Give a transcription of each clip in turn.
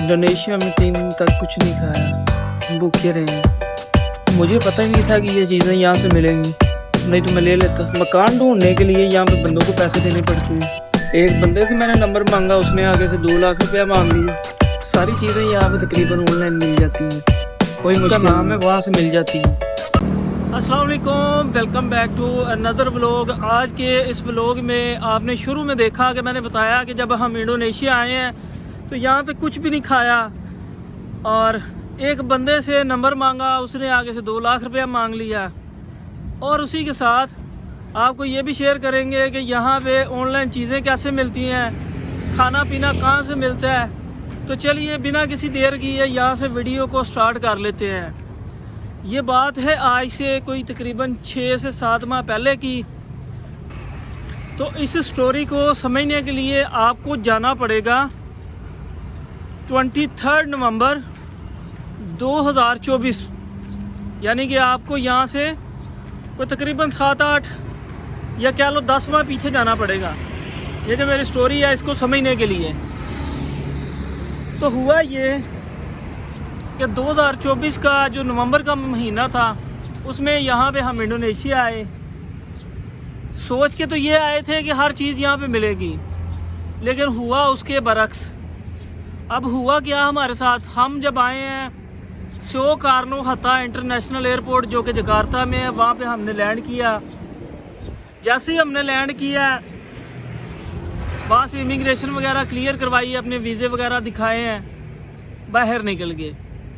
Indonesia में 3 दिन तक कुछ नहीं खाया, भूखे रहे। मुझे पता ही नहीं था कि ये चीज़ें यहाँ से मिलेंगी, नहीं तो मैं ले लेता। मकान ढूंढने के लिए यहाँ पे बंदों को पैसे देने पड़ते हैं। एक बंदे से मैंने नंबर मांगा, उसने आगे से 2 लाख रुपया मांग लिया। सारी चीज़ें यहाँ पे तकरीबन ऑनलाइन मिल जाती हैं, कोई मुश्किल नाम है वहाँ से मिल जाती है। अस्सलाम वालेकुम, welcome back to another vlog. आज के इस व्लॉग में आपने शुरू में देखा कि मैंने बताया कि जब हम इंडोनेशिया आए हैं तो यहाँ पे कुछ भी नहीं खाया और एक बंदे से नंबर मांगा, उसने आगे से 2 लाख रुपया मांग लिया। और उसी के साथ आपको ये भी शेयर करेंगे कि यहाँ पे ऑनलाइन चीज़ें कैसे मिलती हैं, खाना पीना कहाँ से मिलता है। तो चलिए बिना किसी देर की यहाँ से वीडियो को स्टार्ट कर लेते हैं। ये बात है आज से कोई तकरीबन 6 से 7 माह पहले की। तो इस स्टोरी को समझने के लिए आपको जाना पड़ेगा 23 नवंबर 2024, यानी कि आपको यहाँ से कोई तकरीबन 7-8 या कह लो 10 माह पीछे जाना पड़ेगा। ये जो मेरी स्टोरी है इसको समझने के लिए। तो हुआ ये कि 2024 का जो नवंबर का महीना था उसमें यहाँ पे हम इंडोनेशिया आए। सोच के तो ये आए थे कि हर चीज़ यहाँ पे मिलेगी, लेकिन हुआ उसके बरक्स। अब हुआ क्या हमारे साथ, हम जब आए हैं सोकारनो हत्ता इंटरनेशनल एयरपोर्ट जो कि जकार्ता में है, वहाँ पे हमने लैंड किया। जैसे ही हमने लैंड किया वहाँ से इमिग्रेशन वगैरह क्लियर करवाई, अपने वीज़े वगैरह दिखाए हैं, बाहर निकल गए।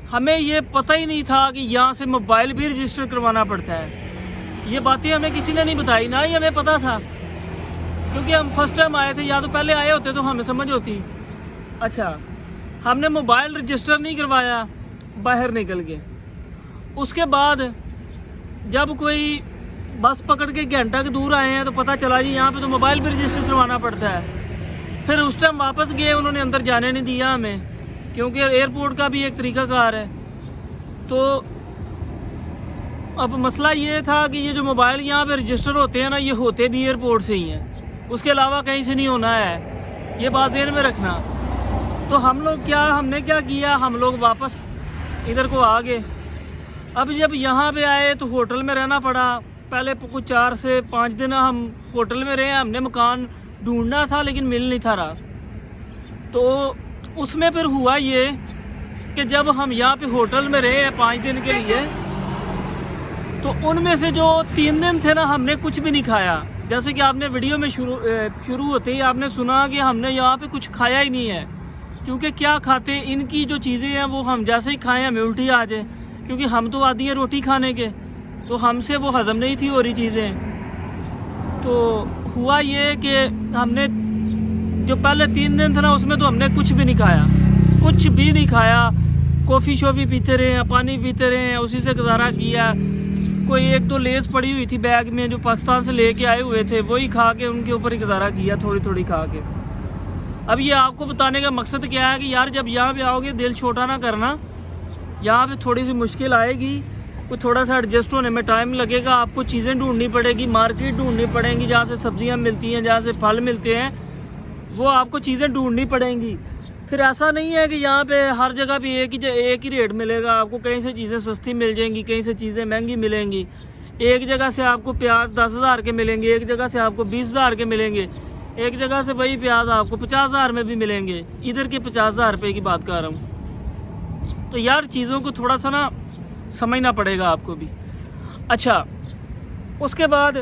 हमें ये पता ही नहीं था कि यहाँ से मोबाइल भी रजिस्टर करवाना पड़ता है। ये बातें हमें किसी ने नहीं बताई, ना ही हमें पता था, क्योंकि हम फर्स्ट टाइम आए थे। या तो पहले आए होते तो हमें समझ होती। अच्छा, हमने मोबाइल रजिस्टर नहीं करवाया, बाहर निकल गए। उसके बाद जब कोई बस पकड़ के घंटा के दूर आए हैं तो पता चला जी यहाँ पे तो मोबाइल भी रजिस्टर करवाना पड़ता है। फिर उस टाइम वापस गए, उन्होंने अंदर जाने नहीं दिया हमें, क्योंकि एयरपोर्ट का भी एक तरीकाकार है। तो अब मसला ये था कि ये जो मोबाइल यहाँ पे रजिस्टर होते हैं ना, ये होते भी एयरपोर्ट से ही हैं, उसके अलावा कहीं से नहीं होना है, ये बात ज़हन में रखना। तो हमने क्या किया, हम लोग वापस इधर को आ गए। अब जब यहाँ पे आए तो होटल में रहना पड़ा। पहले कुछ 4 से 5 दिन हम होटल में रहे। हमने मकान ढूंढना था लेकिन मिल नहीं था रहा। तो उसमें फिर हुआ ये कि जब हम यहाँ पे होटल में रहे 5 दिन के लिए, तो उनमें से जो 3 दिन थे ना, हमने कुछ भी नहीं खाया। जैसे कि आपने वीडियो में शुरू होते ही आपने सुना कि हमने यहाँ पे कुछ खाया ही नहीं है, क्योंकि क्या खाते, इनकी जो चीज़ें हैं वो हम जैसे ही खाएं हमें उल्टी आ जाए, क्योंकि हम तो आदी हैं रोटी खाने के, तो हमसे वो हज़म नहीं थी हो रही चीज़ें। तो हुआ ये कि हमने जो पहले 3 दिन था ना, उसमें तो हमने कुछ भी नहीं खाया, कुछ भी नहीं खाया। कॉफ़ी शॉफ़ी पीते रहे, पानी पीते रहे, उसी से गुजारा किया। कोई 1-2 लेज़ पड़ी हुई थी बैग में जो पाकिस्तान से लेके आए हुए थे, वही खा के उनके ऊपर ही गुजारा किया, थोड़ी थोड़ी खा के। अब ये आपको बताने का मकसद क्या है कि यार जब यहाँ पे आओगे दिल छोटा ना करना। यहाँ पे थोड़ी सी मुश्किल आएगी, कोई थोड़ा सा एडजस्ट होने में टाइम लगेगा। आपको चीज़ें ढूंढनी पड़ेगी, मार्केट ढूंढनी पड़ेंगी, जहाँ से सब्जियाँ मिलती हैं, जहाँ से फल मिलते हैं, वो आपको चीज़ें ढूंढनी पड़ेंगी। फिर ऐसा नहीं है कि यहाँ पे हर जगह भी एक ही रेट मिलेगा। आपको कहीं से चीज़ें सस्ती मिल जाएंगी, कहीं से चीज़ें महंगी मिलेंगी। एक जगह से आपको प्याज 10,000 के मिलेंगे, एक जगह से आपको 20,000 के मिलेंगे, एक जगह से वही प्याज आपको 50,000 में भी मिलेंगे। इधर के 50,000 रुपये की बात कर रहा हूँ। तो यार चीज़ों को थोड़ा सा ना समझना पड़ेगा आपको भी। अच्छा, उसके बाद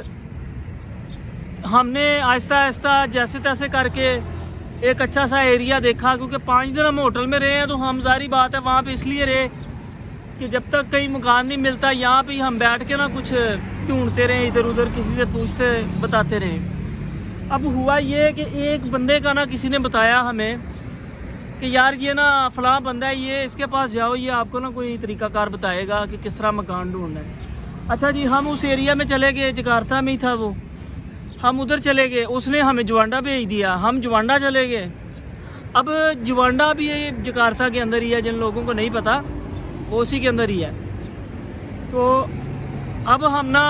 हमने आहिस्ता आहिस्ता जैसे तैसे करके एक अच्छा सा एरिया देखा, क्योंकि 5 दिन हम होटल में रहे हैं। तो हम जारी बात है वहाँ पे इसलिए रहे कि जब तक कहीं मकान नहीं मिलता, यहाँ पे हम बैठ के ना कुछ ढूंढते रहे, इधर उधर किसी से पूछते बताते रहे। अब हुआ ये कि एक बंदे का ना किसी ने बताया हमें कि यार ये ना फलां बंदा है, ये इसके पास जाओ, ये आपको ना कोई तरीकाकार बताएगा कि किस तरह मकान ढूंढना है। अच्छा जी, हम उस एरिया में चले गए, जकार्ता में ही था वो। हम उधर चले गए, उसने हमें जुवांडा भेज दिया, हम जुवांडा चले गए। अब जुवांडा भी जकार्ता के अंदर ही है, जिन लोगों को नहीं पता वो उसी के अंदर ही है। तो अब हम ना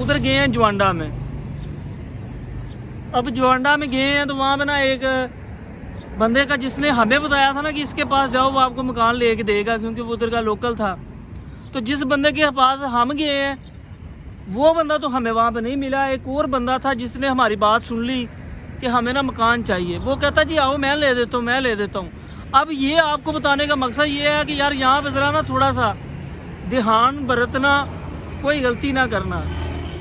उधर गए हैं जुवांडा में। अब जुवांडा में गए हैं तो वहाँ पे ना एक बंदे का जिसने हमें बताया था ना कि इसके पास जाओ वो आपको मकान लेके देगा, क्योंकि वो उधर का लोकल था। तो जिस बंदे के पास हम गए हैं वो बंदा तो हमें वहाँ पे नहीं मिला। एक और बंदा था जिसने हमारी बात सुन ली कि हमें ना मकान चाहिए, वो कहता जी आओ मैं ले देता हूँ, मैं ले देता हूँ। अब ये आपको बताने का मकसद ये है कि यार यहाँ पे ज़रा ना थोड़ा सा ध्यान बरतना, कोई गलती ना करना,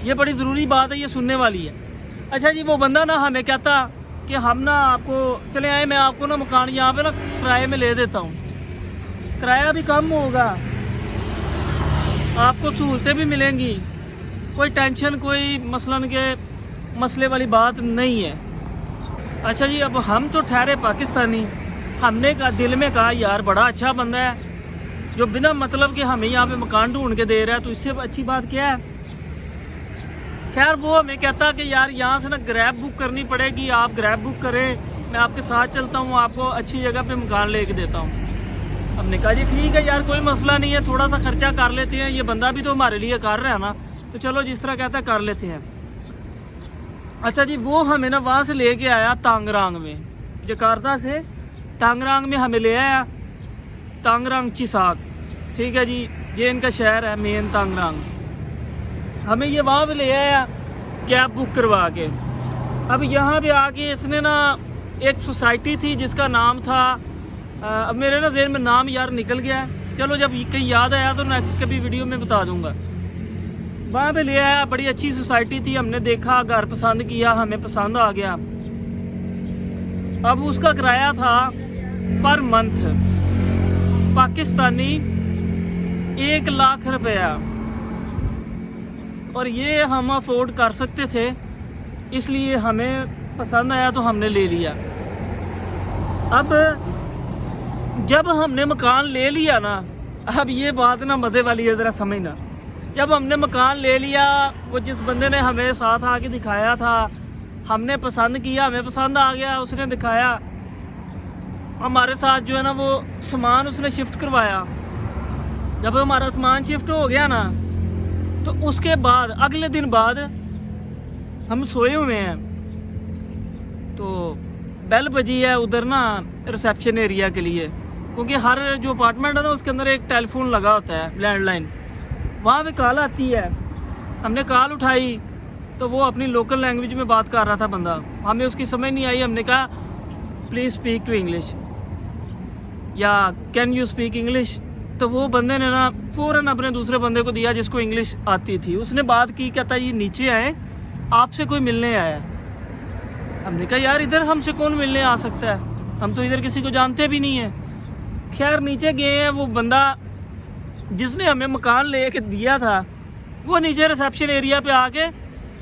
ये बड़ी ज़रूरी बात है, ये सुनने वाली है। अच्छा जी, वो बंदा ना हमें कहता कि हम ना आपको चले आए, मैं आपको ना मकान यहाँ पे ना किराए में ले देता हूँ, किराया भी कम होगा, आपको सहूलतें भी मिलेंगी, कोई टेंशन कोई मसलन के मसले वाली बात नहीं है। अच्छा जी, अब हम तो ठहरे पाकिस्तानी, हमने कहा दिल में कहा यार बड़ा अच्छा बंदा है जो बिना मतलब के हमें यहाँ पे मकान ढूंढ के दे रहा है, तो इससे अच्छी बात क्या है। खैर वो हमें कहता कि यार यहाँ से ना ग्रैब बुक करनी पड़ेगी, आप ग्रैब बुक करें, मैं आपके साथ चलता हूँ, आपको अच्छी जगह पे मकान लेके देता हूँ। हमने कहा जी ठीक है यार, कोई मसला नहीं है, थोड़ा सा खर्चा कर लेते हैं, ये बंदा भी तो हमारे लिए कर रहा है ना, तो चलो जिस तरह कहता है कर लेते हैं। अच्छा जी, वो हमें ना वहाँ से लेके आया तांगरांग में, जकार्ता से तांगरांग में हमें ले आया, तांगरांग चिसाक, ठीक है जी, ये इनका शहर है मेन तांगरांग। हमें ये वहाँ पे ले आया कैब बुक करवा के। अब यहाँ पे आके इसने ना एक सोसाइटी थी जिसका नाम था अब मेरे ना ज़हन में नाम यार निकल गया है, चलो जब कहीं याद आया तो नेक्स्ट कभी वीडियो में बता दूंगा। वहाँ पे ले आया, बड़ी अच्छी सोसाइटी थी, हमने देखा, घर पसंद किया, हमें पसंद आ गया। अब उसका किराया था पर मंथ पाकिस्तानी 1 लाख रुपया, और ये हम अफोर्ड कर सकते थे, इसलिए हमें पसंद आया तो हमने ले लिया। अब जब हमने मकान ले लिया ना, अब ये बात ना मज़े वाली है, ज़रा समझना। जब हमने मकान ले लिया, वो जिस बंदे ने हमें साथ आके दिखाया था, हमने पसंद किया, हमें पसंद आ गया, उसने दिखाया, हमारे साथ जो है ना वो सामान उसने शिफ्ट करवाया। जब हमारा सामान शिफ्ट हो गया ना, तो उसके बाद अगले दिन बाद हम सोए हुए हैं, तो बेल बजी है उधर ना रिसेप्शन एरिया के लिए, क्योंकि हर जो अपार्टमेंट है ना उसके अंदर एक टेलीफोन लगा होता है, लैंडलाइन, वहाँ पे कॉल आती है। हमने कॉल उठाई तो वो अपनी लोकल लैंग्वेज में बात कर रहा था बंदा, हमें उसकी समझ नहीं आई। हमने कहा प्लीज़ स्पीक टू इंग्लिश या कैन यू स्पीक इंग्लिश, तो वो बंदे ने ना फ़ौरन अपने दूसरे बंदे को दिया जिसको इंग्लिश आती थी। उसने बात की, कहता ये नीचे आए, आपसे कोई मिलने आया। हमने कहा यार इधर हमसे कौन मिलने आ सकता है, हम तो इधर किसी को जानते भी नहीं है। खैर नीचे गए हैं, वो बंदा जिसने हमें मकान ले के दिया था वो नीचे रिसेप्शन एरिया पे आके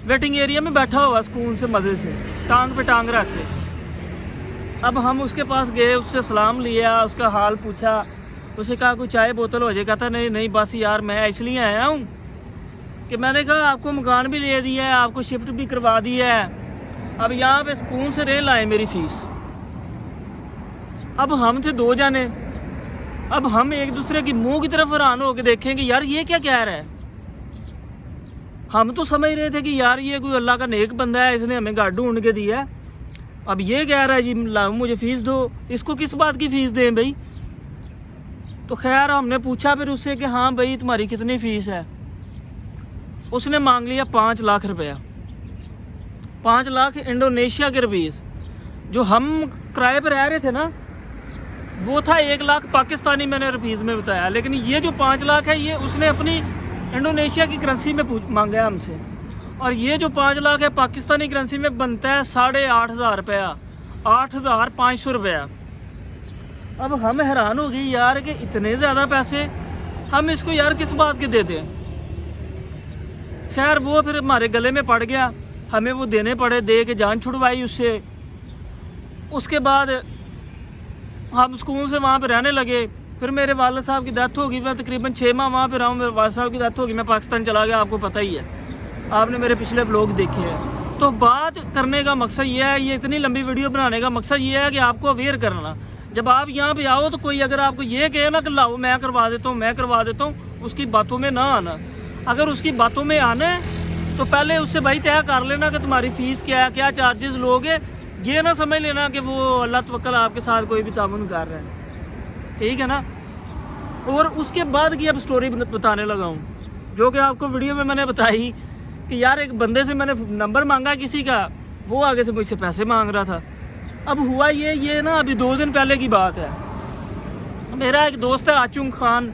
वेटिंग एरिया में बैठा हुआ सुकून से, मज़े से, टांग पे टांग रख के। अब हम उसके पास गए, उससे सलाम लिया, उसका हाल पूछा, उसे कहा कोई चाय बोतल हो जाए, कहता नहीं नहीं बस यार मैं इसलिए आया हूँ कि मैंने कहा आपको मकान भी ले दिया है, आपको शिफ्ट भी करवा दी है, अब यहाँ पे सुकून से रह लाए मेरी फ़ीस। अब हम थे 2 जाने, अब हम एक दूसरे की मुंह की तरफ हैरान होकर देखेंगे यार ये क्या कह रहा है। हम तो समझ रहे थे कि यार ये कोई अल्लाह का नेक बंदा है, इसने हमें घर ढूंढ के दिया है, अब ये कह रहा है जी लाओ मुझे फ़ीस दो, इसको किस बात की फ़ीस दें भाई। तो खैर हमने पूछा फिर उससे कि हाँ भाई तुम्हारी कितनी फ़ीस है। उसने मांग लिया 5 लाख रुपया, 5 लाख इंडोनेशिया के रुपीज़। जो हम किराए पर रह रहे थे ना वो था 1 लाख पाकिस्तानी, मैंने रुपीज़ में बताया, लेकिन ये जो 5 लाख है ये उसने अपनी इंडोनेशिया की करेंसी में मांगा है हमसे, और ये जो 5 लाख है पाकिस्तानी करेंसी में बनता है 8,500 रुपया, 8,500 रुपया। अब हम हैरान हो गए यार कि इतने ज़्यादा पैसे हम इसको यार किस बात के दे दें। खैर वो फिर हमारे गले में पड़ गया, हमें वो देने पड़े, दे के जान छुड़वाई उससे। उसके बाद हम सुकून से वहाँ पे रहने लगे। फिर मेरे वालिद साहब की डेथ होगी, मैं तकरीबन 6 माह वहाँ पे रहा हूँ, मेरे वालिद साहब की डेथ होगी, मैं पाकिस्तान चला गया, आपको पता ही है, आपने मेरे पिछले व्लॉग देखे हैं। तो बात करने का मकसद ये है, ये इतनी लंबी वीडियो बनाने का मकसद ये है कि आपको अवेयर करना। जब आप यहाँ पे आओ तो कोई अगर आपको ये कहे ना कि लाओ मैं करवा देता हूँ, मैं करवा देता हूँ, उसकी बातों में ना आना। अगर उसकी बातों में आना है तो पहले उससे भाई तय कर लेना कि तुम्हारी फ़ीस क्या है, क्या चार्जेस लोगे, ये ना समझ लेना कि वो अल्लाह तवक्कल आपके साथ कोई भी तामुन कर रहा है, ठीक है ना। और उसके बाद की अब स्टोरी बताने लगा हूँ, जो कि आपको वीडियो में मैंने बताई कि यार एक बंदे से मैंने नंबर मांगा किसी का, वो आगे से मुझसे पैसे मांग रहा था। अब हुआ ये ना अभी 2 दिन पहले की बात है। मेरा एक दोस्त है आचुंग खान,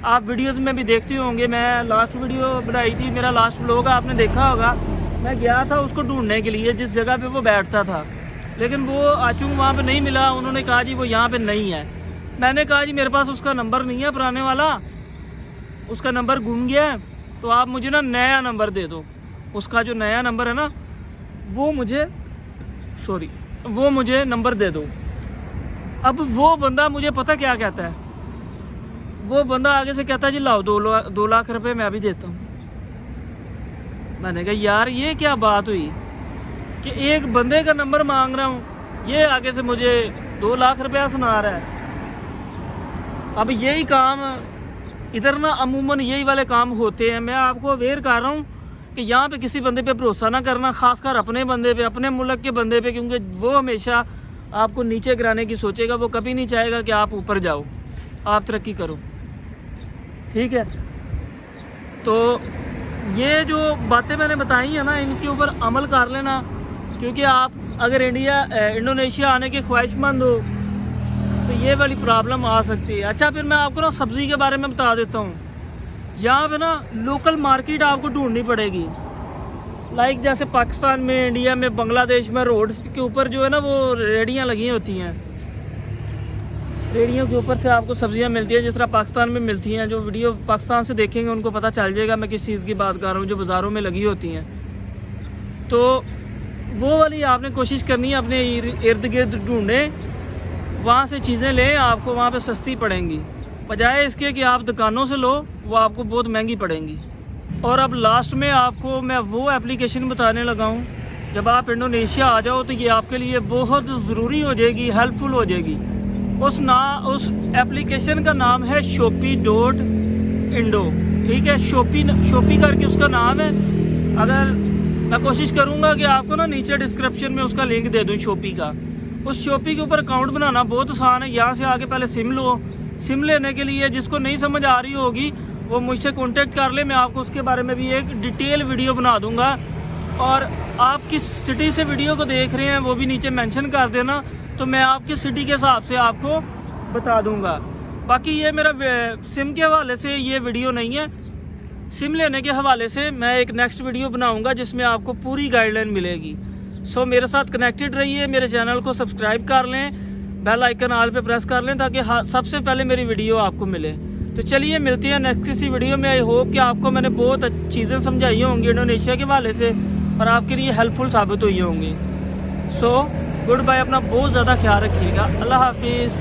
आप वीडियोस में भी देखते होंगे, मैं लास्ट वीडियो बनाई थी, मेरा लास्ट व्लॉग आपने देखा होगा। मैं गया था उसको ढूंढने के लिए जिस जगह पे वो बैठता था, लेकिन वो आचुंग वहाँ पे नहीं मिला। उन्होंने कहा जी वो यहाँ पे नहीं है। मैंने कहा जी मेरे पास उसका नंबर नहीं है पुराने वाला, उसका नंबर गुम गया है, तो आप मुझे ना नया नंबर दे दो। उसका जो नया नंबर है ना वो मुझे नंबर दे दो। अब वो बंदा मुझे पता क्या कहता है, वो बंदा आगे से कहता है जी लाओ 2 लाख रुपए मैं अभी देता हूँ। मैंने कहा यार ये क्या बात हुई कि एक बंदे का नंबर मांग रहा हूँ, ये आगे से मुझे 2 लाख रुपया सुना रहा है। अब यही काम इधर ना अमूमन यही वाले काम होते हैं। मैं आपको अवेयर कर रहा हूँ कि यहाँ पे किसी बंदे पे भरोसा ना करना, खासकर अपने बंदे पे, अपने मुल्क के बंदे पे, क्योंकि वो हमेशा आपको नीचे गिराने की सोचेगा। वो कभी नहीं चाहेगा कि आप ऊपर जाओ, आप तरक्की करो, ठीक है। तो ये जो बातें मैंने बताई है ना, इनके ऊपर अमल कर लेना, क्योंकि आप अगर इंडोनेशिया आने के ख्वाहिशमंद हो तो ये वाली प्रॉब्लम आ सकती है। अच्छा, फिर मैं आपको ना सब्ज़ी के बारे में बता देता हूँ। यहाँ पे ना लोकल मार्केट आपको ढूंढनी पड़ेगी। लाइक जैसे पाकिस्तान में, इंडिया में, बांग्लादेश में रोड्स के ऊपर जो है ना वो रेहड़ियाँ लगी होती हैं। रेहड़ियों के ऊपर से आपको सब्जियाँ मिलती हैं जिस तरह पाकिस्तान में मिलती हैं। जो वीडियो पाकिस्तान से देखेंगे उनको पता चल जाएगा मैं किस चीज़ की बात कर रहा हूँ, जो बाज़ारों में लगी होती हैं। तो वो वाली आपने कोशिश करनी है, अपने इर्द गिर्द ढूंढें, वहाँ से चीज़ें लें, आपको वहाँ पे सस्ती पड़ेंगी, बजाय इसके कि आप दुकानों से लो, वो आपको बहुत महंगी पड़ेंगी। और अब लास्ट में आपको मैं वो एप्लीकेशन बताने लगा हूँ, जब आप इंडोनेशिया आ जाओ तो ये आपके लिए बहुत ज़रूरी हो जाएगी, हेल्पफुल हो जाएगी। उस एप्लीकेशन का नाम है shopee.indo, ठीक है। शोपी करके उसका नाम है। अगर मैं कोशिश करूँगा कि आपको ना नीचे डिस्क्रिप्शन में उसका लिंक दे दूँ शोपी का। उस शोपी के ऊपर अकाउंट बनाना बहुत आसान है। यहाँ से आके पहले सिम लो। सिम लेने के लिए जिसको नहीं समझ आ रही होगी वो मुझसे कांटेक्ट कर ले, मैं आपको उसके बारे में भी एक डिटेल वीडियो बना दूंगा। और आप किस सिटी से वीडियो को देख रहे हैं वो भी नीचे मेंशन कर देना, तो मैं आपकी सिटी के हिसाब से आपको बता दूंगा। बाकी ये मेरा सिम के हवाले से ये वीडियो नहीं है, सिम लेने के हवाले से मैं एक नेक्स्ट वीडियो बनाऊंगा जिसमें आपको पूरी गाइडलाइन मिलेगी। सो मेरे साथ कनेक्टेड रहिए, मेरे चैनल को सब्सक्राइब कर लें, बेल आइकन ऑल पे प्रेस कर लें ताकि सबसे पहले मेरी वीडियो आपको मिले। तो चलिए मिलते हैं नेक्स्ट किसी वीडियो में। आई होप कि आपको मैंने बहुत चीज़ें समझाई होंगी इंडोनेशिया के हवाले से और आपके लिए हेल्पफुल साबित हुई होंगी। सो गुड बाय, अपना बहुत ज़्यादा ख्याल रखिएगा। अल्लाह हाफिज़।